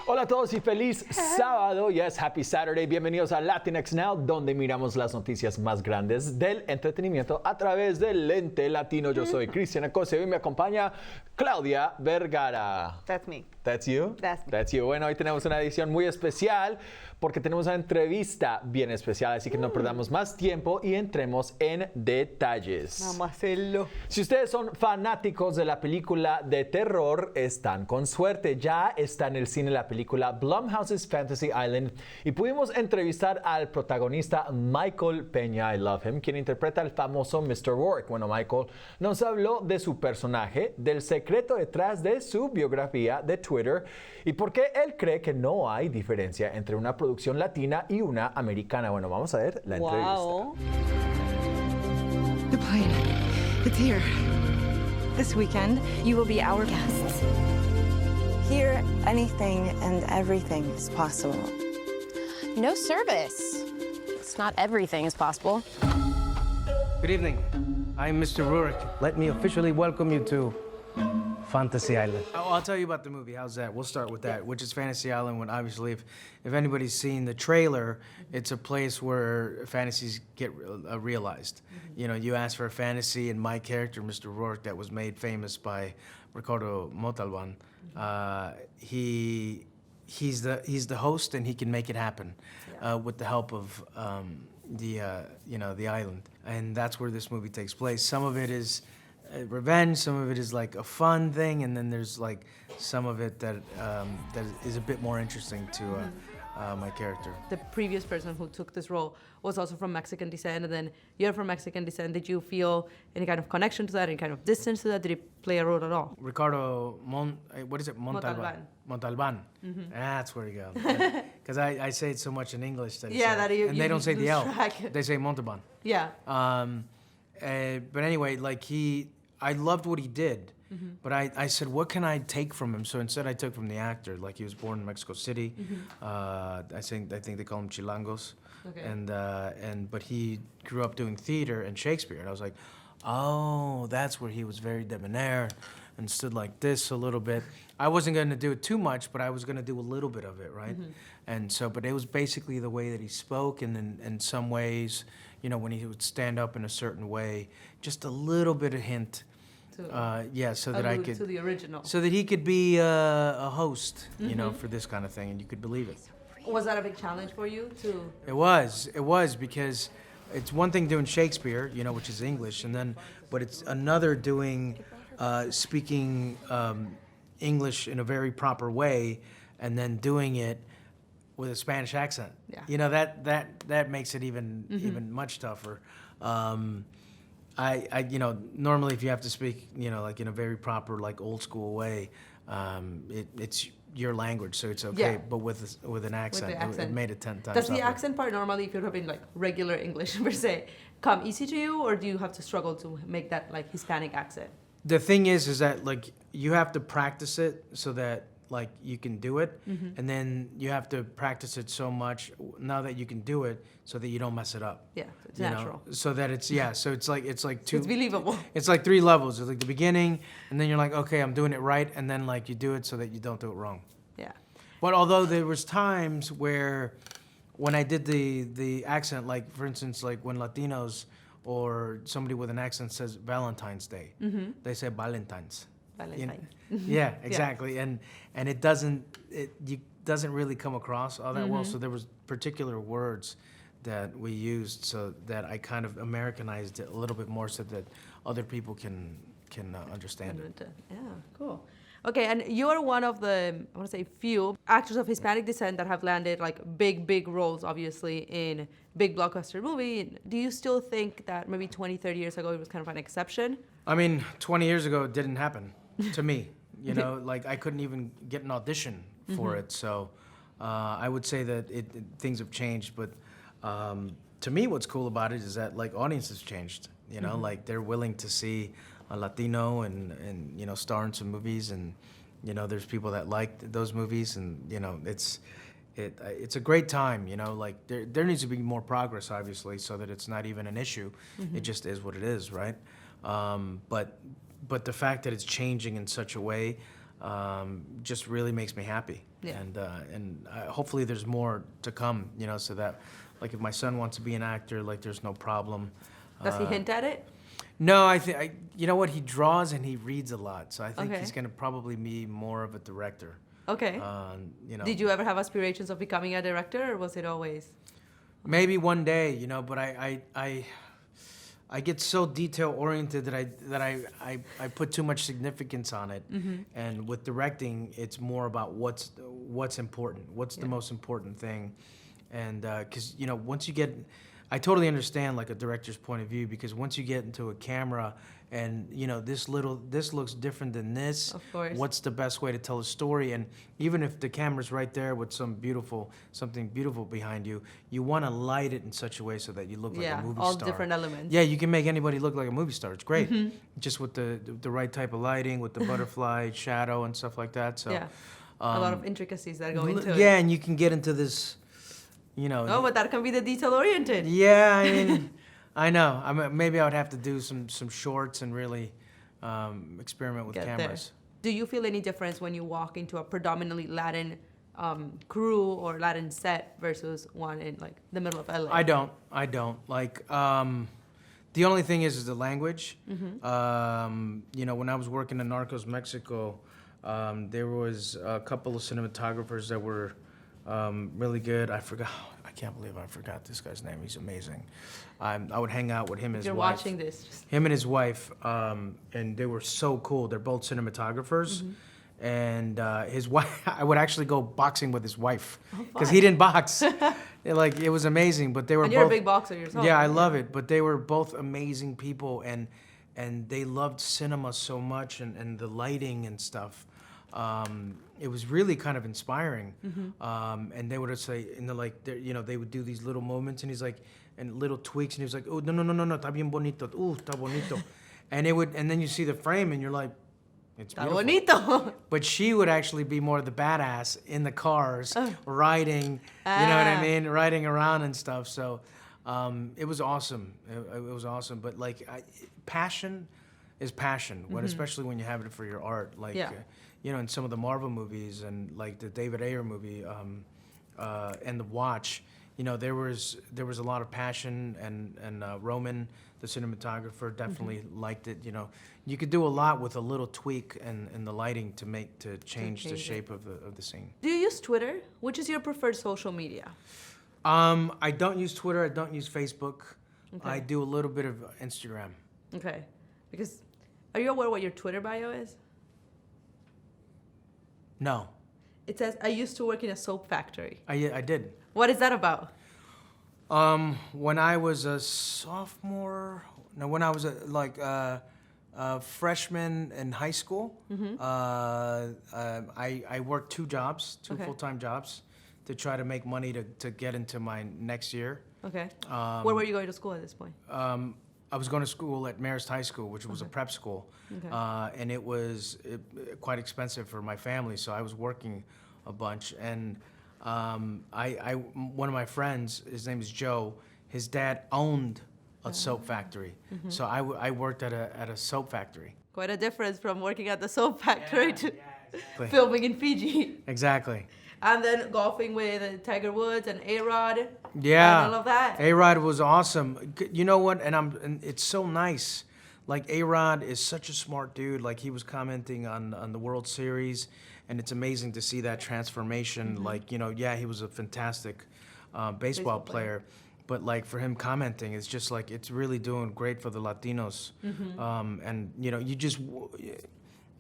Hola a todos y feliz sábado. Yes, happy Saturday. Bienvenidos a Latinx Now, donde miramos las noticias más grandes del entretenimiento a través del lente latino. Yo soy Christian Acosta y hoy me acompaña Claudia Vergara. That's me. That's you? That's me. That's you. Bueno, hoy tenemos una edición muy especial porque tenemos una entrevista bien especial, así que no perdamos más tiempo y entremos en detalles. Vamos a hacerlo. Si ustedes son fanáticos de la película de terror, están con suerte. Ya está en el cine la película Blumhouse's Fantasy Island y pudimos entrevistar al protagonista Michael Peña, I love him, quien interpreta al famoso Mr. Rourke. Bueno, Michael nos habló de su personaje, del secreto detrás de su biografía de Twitter y por qué él cree que no hay diferencia entre una producción latina y una americana. Bueno, vamos a ver la entrevista. The plane. It's here. This weekend, you will be our guests. Here, anything and everything is possible. No service. It's not everything is possible. Good evening. I'm Mr. Rourke. Let me officially welcome you to Fantasy Island. I'll tell you about the movie. How's that? We'll start with that, which is Fantasy Island. When obviously, if anybody's seen the trailer, it's a place where fantasies get realized. You know, you ask for a fantasy, and my character, Mr. Rourke, that was made famous by Ricardo Montalban. He's the host, and he can make it happen with the help of the island, and that's where this movie takes place. Some of it is revenge, some of it is like a fun thing, and then there's like some of it that is a bit more interesting to my character. The previous person who took this role was also from Mexican descent, and then you're from Mexican descent. Did you feel any kind of connection to that, any kind of distance to that? Did it play a role at all? Ricardo Montalban. Montalban. Mm-hmm. That's where you go. Because I say it so much in English that and they don't say the L. Track. They say Montalban. Yeah. But anyway, like I loved what he did. Mm-hmm. But I said, what can I take from him? So instead I took from the actor. Like he was born in Mexico City. Mm-hmm. I think they call him Chilangos. Okay. But he grew up doing theater and Shakespeare. And I was like, oh, that's where he was very debonair and stood like this a little bit. I wasn't going to do it too much, but I was going to do a little bit of it, right? Mm-hmm. And so, but it was basically the way that he spoke, and in some ways, you know, when he would stand up in a certain way, just a little bit of hint. So that I could to the original, so that he could be a host, you know, Mm-hmm. for this kind of thing, and you could believe it. Was that a big challenge for you to? It was because it's one thing doing Shakespeare, you know, which is English, but it's another doing speaking English in a very proper way, and then doing it with a Spanish accent. Yeah. You know, that makes it even much tougher. I you know, normally if you have to speak, you know, like in a very proper, like old school way, it's your language, so it's okay. Yeah. But with an accent, it made it 10 times Does tougher. the accent part normally, if you're having like regular English per se, come easy to you, or do you have to struggle to make that like Hispanic accent? The thing is that like you have to practice it so that like you can do it, and then you have to practice it so much now that you can do it so that you don't mess it up. Yeah, it's you natural. know? So that so it's like two. It's believable. It's like 3 levels. It's like the beginning, and then you're like, okay, I'm doing it right, and then like you do it so that you don't do it wrong. Yeah. But although there was times where when I did the accent, like for instance, like when Latinos or somebody with an accent says Valentine's Day, they say Valentine's. Valentine. Yeah, exactly. Yeah. And it doesn't really come across all that well. So there was particular words that we used so that I kind of Americanized it a little bit more so that other people can understand it. Yeah, cool. Okay, and you're one of the, I want to say, few actors of Hispanic descent that have landed like big roles, obviously, in big blockbuster movie. Do you still think that maybe 20, 30 years ago it was kind of an exception? I mean, 20 years ago it didn't happen to me. You know, like I couldn't even get an audition for it. So I would say that things have changed. But to me, what's cool about it is that like audiences changed. You know, like they're willing to see a Latino and you know, star in some movies, and you know, there's people that like those movies, and you know, it's a great time. You know, like there needs to be more progress, obviously, so that it's not even an issue. It just is what it is, right? But the fact that it's changing in such a way, just really makes me happy. Yeah. And hopefully there's more to come, you know, so that, like, if my son wants to be an actor, like, there's no problem. Does he hint at it? No, you know what, he draws and he reads a lot, so I think Okay. he's gonna probably be more of a director. Okay. You know, Did you ever have aspirations of becoming a director, or was it always? maybe one day, you know, but I get so detail oriented that I put too much significance on it. And with directing, it's more about what's important, what's the most important thing, and because you know, once you get, I totally understand like a director's point of view, because once you get into a camera and you know this looks different than this, Of course. what's the best way to tell a story? And even if the camera's right there with something beautiful behind you, you want to light it in such a way so that you look like a movie all star. different elements. Yeah, you can make anybody look like a movie star. It's great, just with the right type of lighting, with the butterfly shadow and stuff like that. So Yeah. A lot of intricacies that go into it. yeah, and you can get into this, you know. Oh, but that can be the detail oriented. Yeah, I mean, I know. Maybe I would have to do some shorts and really experiment with Get there. cameras. Do you feel any difference when you walk into a predominantly Latin crew or Latin set versus one in like the middle of LA? I don't. Like, the only thing is the language. You know, when I was working in Narcos Mexico, there was a couple of cinematographers that were really good. I can't believe I forgot this guy's name. He's amazing. I would hang out with him and his You're wife. watching this. Just Him and his wife, and they were so cool. They're both cinematographers. And his wife, I would actually go boxing with his wife because he didn't box. It was amazing. But they were and both. you're a big boxer yourself. Yeah, I love it. But they were both amazing people, and they loved cinema so much, and the lighting and stuff. It was really kind of inspiring. And they would say, you know, they would do these little moments, and he's like, and little tweaks, and he was like, oh, no, está bien bonito, está bonito. And then you see the frame, and you're like, it's Está beautiful. bonito. But she would actually be more the badass in the cars, riding, you know what I mean, riding around and stuff. So it was awesome. It was awesome. But like, passion is passion, especially when you have it for your art. Like, you know, in some of the Marvel movies and like the David Ayer movie and The Watch, you know, there was a lot of passion, and Roman, the cinematographer, definitely liked it. You know, you could do a lot with a little tweak and the lighting to change the shape of the scene. Do you use Twitter? Which is your preferred social media? I don't use Twitter. I don't use Facebook. Okay. I do a little bit of Instagram. Okay. Because are you aware what your Twitter bio is? No, It says, I used to work in a soap factory. I did. What is that about? When I was a sophomore, no, when I was a freshman in high school, I worked two Okay. full-time jobs to try to make money to get into my next year. Okay. Where were you going to school at this point? I was going to school at Marist High School, which was a prep school, Okay. and it was quite expensive for my family, so I was working a bunch. And one of my friends, his name is Joe, his dad owned a soap factory, so I worked at a soap factory. Quite a difference from working at the soap factory to Exactly. filming in Fiji. Exactly. And then golfing with Tiger Woods and A-Rod. Yeah. And all of that. A-Rod was awesome. You know what? And it's so nice. Like, A-Rod is such a smart dude. Like, he was commenting on the World Series, and it's amazing to see that transformation. Like, you know, yeah, he was a fantastic baseball player. But, like, for him commenting, it's just like, it's really doing great for the Latinos. And, you know, you just...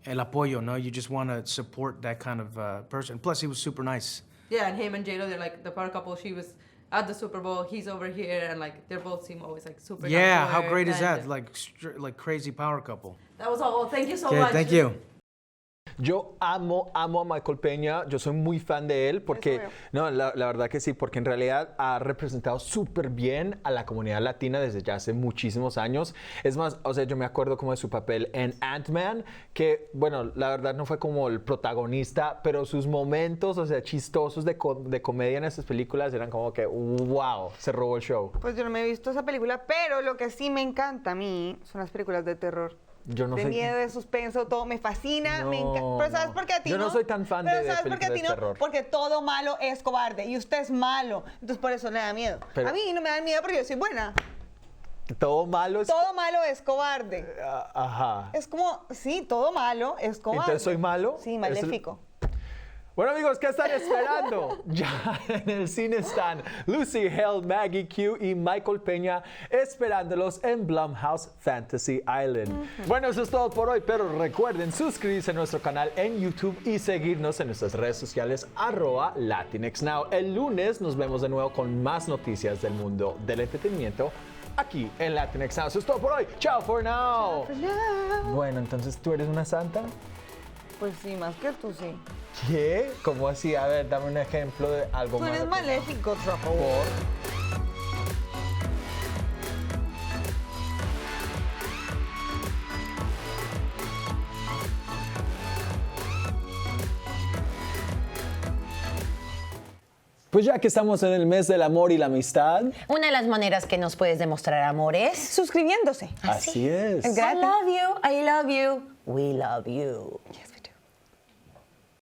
El apoyo, no? You just want to support that kind of person. Plus, he was super nice. Yeah, and him and J-Lo, they're like the power couple. She was at the Super Bowl, he's over here, and like they both seem always like super. Yeah, down to how earth, great is that? and Like crazy power couple. That was all. Well, thank you so Okay, much. thank you. Yo amo a Michael Peña, yo soy muy fan de él porque, no, la verdad que sí, porque en realidad ha representado súper bien a la comunidad latina desde ya hace muchísimos años. Es más, o sea, yo me acuerdo como de su papel en Ant-Man, que, bueno, la verdad no fue como el protagonista, pero sus momentos, o sea, chistosos de comedia en esas películas eran como que, wow, se robó el show. Pues yo no me he visto esa película, pero lo que sí me encanta a mí son las películas de terror. Yo no de soy- miedo, de suspenso, todo me fascina, me No, encanta. Pero ¿sabes no. por qué a ti Yo no soy tan fan Pero de ¿sabes por qué a ti películas de terror. Porque todo malo es cobarde y usted es malo. Entonces por eso le da miedo. Pero- A mí no me da miedo porque yo soy buena. Todo malo es... Todo malo es cobarde. Ajá. Es como, sí, todo malo es cobarde. Entonces, ¿soy malo? Sí, maléfico. Bueno, amigos, ¿qué están esperando? Ya en el cine están Lucy Hale, Maggie Q y Michael Peña esperándolos en Blumhouse Fantasy Island. Bueno, eso es todo por hoy, pero recuerden suscribirse a nuestro canal en YouTube y seguirnos en nuestras redes sociales @Latinx Now. El lunes nos vemos de nuevo con más noticias del mundo del entretenimiento aquí en Latinx Now. Eso es todo por hoy. Ciao for now. Bueno, entonces, ¿tú eres una santa? Pues sí, más que tú sí. ¿Qué? ¿Cómo así? A ver, dame un ejemplo de algo Tú malo. eres que- maléfico, Trapo. Por- Pues ya que estamos en el mes del amor y la amistad, Una de las maneras que nos puedes demostrar amor es... Suscribiéndose. así es. Es I gratis. love you, we love you.